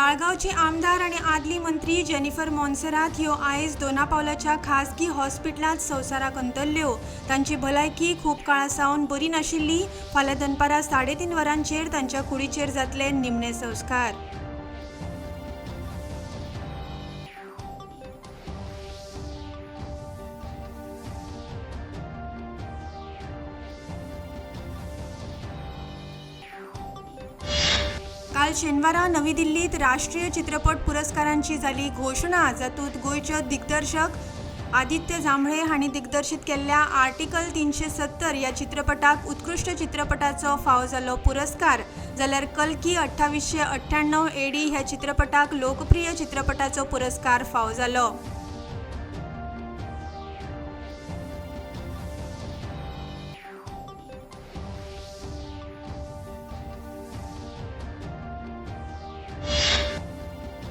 ताळगावचे आमदार आणि आदली मंत्री जेनिफर मॉन्सेरात ह्यो आयज दोनापावलाच्या खासगी हॉस्पिटलांत संवसाराक अंतरल्यो। तांची भलायकी खूप काळासावन बरी नाशिल्ली। फाल्यां दनपारां 3:30 वरांचेर तांच्या कुडीचेर जातले निमणे संस्कार। काल शेनवारा नवी दिल्लीत राष्ट्रीय चित्रपट पुरस्कारांची जाली घोषणा, जातूंत गोंयचे दिग्दर्शक आदित्य जांभळे हांणी दिग्दर्शित केल्ल्या आर्टिकल 370 ह्या चित्रपटाक उत्कृष्ट चित्रपटाचो फावो जालो पुरस्कार, जाल्यार कल्की 2898 एडी ह्या चित्रपटाक लोकप्रिय चित्रपटाचो पुरस्कार फावो जालो।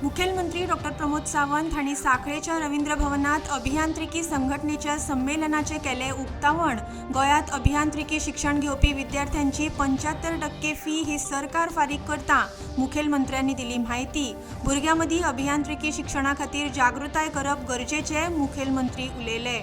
मुखेलमंत्री डॉ. प्रमोद सावंत हांणी सांखळेच्या रवींद्र भवनात अभियांत्रिकी संघटनेच्या संमेलनाचे केले उक्तावण। गोंयांत अभियांत्रिकी शिक्षण घेवपी विद्यार्थ्यांची 75% फी ही सरकार फारीक करता, मुखेलमंत्र्यांनी दिली म्हायती। भुरग्यां मदीं अभियांत्रिकी शिक्षणा खातीर जागृताय करप गरजेचे, मुखेलमंत्री उलयले।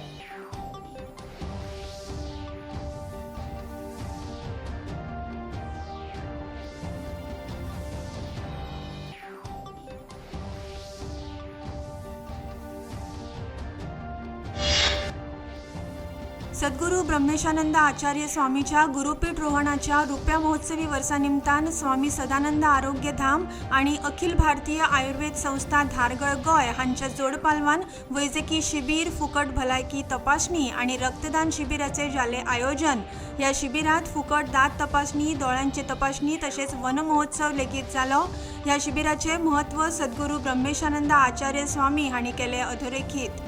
सद्गुरू ब्रह्मेशानंद आचार्य स्वामीच्या गुरुपीठ रोहणाच्या रुप्या महोत्सवी वर्सा निमतान स्वामी सदानंद आरोग्य धाम आणि अखिल भारतीय आयुर्वेद संस्था धारगळ गोय हांच्या जोड पालवान वैजकी शिबीर, फुकट भलायकी तपासणी आणि रक्तदान शिबिराचे जाले आयोजन। ह्या शिबिरात फुकट दात तपासणी, दोळ्यांची तपासणी तसेच वन महोत्सव लेगीत जालो। ह्या शिबिराचे महत्व सद्गुरू ब्रह्मेशानंद आचार्य स्वामी हांणी केले अधोरेखित।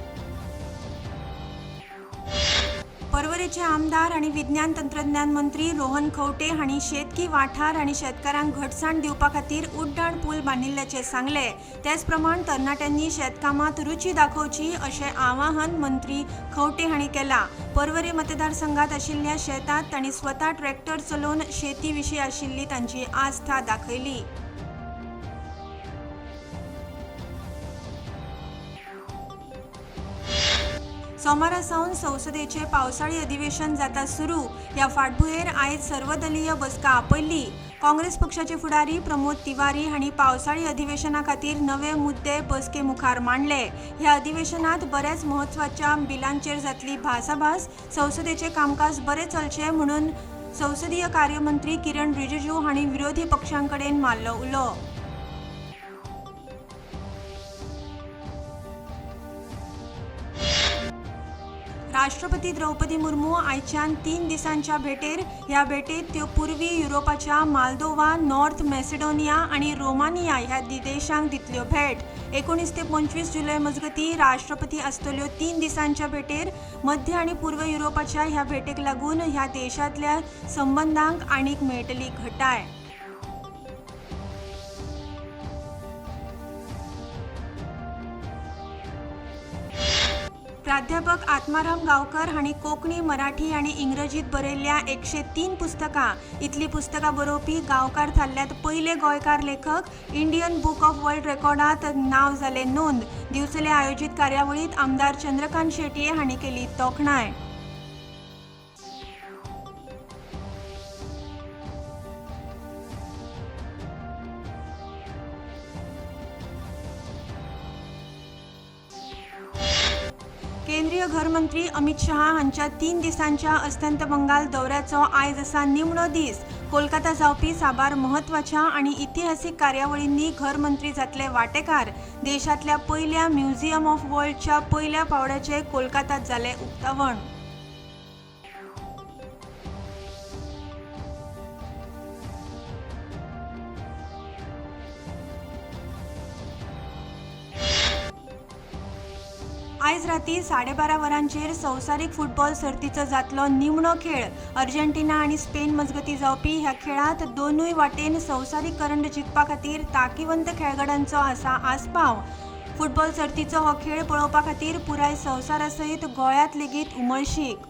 पर्वरेचे आमदार आणि विज्ञान तंत्रज्ञान मंत्री रोहन खंवटे हांणी शेतकी वाठार आणि शेतकारांक घटसाण दिवपा खातीर उड्डाण पूल बांदिल्ल्याचे सांगले। त्याच प्रमाण तरणाट्यांनी शेतकामात रुची दाखोवची अशें आवाहन मंत्री खंवटे हांणी केला। पर्वरे मतदारसंघात आशिल्ल्या शेतात तांणी स्वता ट्रॅक्टर चलोवन शेती विशीं आशिल्ली तांची आस्था दाखयली। सोमारा सावन संसदेचे पावसाळी अधिवेशन जाता सुरू। ह्या फाटभुंयेर आयज सर्वदलीय बसका आपयल्ली। काँग्रेस पक्षाचे फुडारी प्रमोद तिवारी हांणी पावसाळी अधिवेशना खातीर नवे मुद्दे बसके मुखार मांडले। ह्या अधिवेशनात बऱ्याच म्हत्वाच्या बिलांचेर जातली भासाभास। संसदेचे कामकाज बरे चलचे म्हणून संसदीय कार्यमंत्री किरण रिजिजू हांणी विरोधी पक्षांकडेन मारलो उलो। राष्ट्रपती द्रौपदी मुर्मू आयच्यान 3 दिसांच्या भेटेर। ह्या भेटेत त्यो पूर्वी युरोपाच्या माल्दोवा, नॉर्थ मॅसिडोनिया आणि रोमानिया ह्या देशांक दितल्यो भेट। 19 ते 25 जुलै मजगती राष्ट्रपती आसतल्यो 3 दिसांच्या भेटेर। मध्य आणि पूर्व युरोपाच्या ह्या भेटेक लागून ह्या देशांतल्या संबंधांक आनीक मेळटली घटाय। प्राध्यापक आत्माराम गावकर हांणी कोंकणी, मराठी आणि इंग्रजीत बरयल्ल्या 103 पुस्तकां। इतली पुस्तकां बरोवपी गावकार थारल्यात पयले गोंयकार लेखक। इंडियन बुक ऑफ वर्ल्ड रेकॉर्डात नांव जाले नोंद। दिवचले आयोजीत कार्यावळीत आमदार चंद्रकांत शेटये हांणी केली तोखणाय। केंद्रीय घरमंत्री अमित शहा हांच्या 3 दिसांच्या अस्तंत बंगाल दौऱ्याचो आयज आसा निमणो दीस। कोलकाता जावपी साबार महत्वाच्या आणि इतिहासीक कार्यावळींनी घरमंत्री जातले वांटेकार। देशांतल्या पयल्या म्युझियम ऑफ वर्ल्डच्या पयल्या पावड्याचे कोलकातात जाले उक्तावण। आयज राती 12:30 वरांचेर संवसारीक फुटबॉल सर्तीचो जातलो निमणो खेळ। अर्जेंटिना आणि स्पेन मजगती जावपी ह्या खेळात दोनूय वाटेन संवसारीक करंड जिखपा खातीर तांकीवंत खेळगड्यांचो आसा आस्पाव। फुटबॉल सर्तीचो हो खेळ पळोवपा खातीर पुराय संवसारा सयत गोंयांत लेगीत उमळशीक।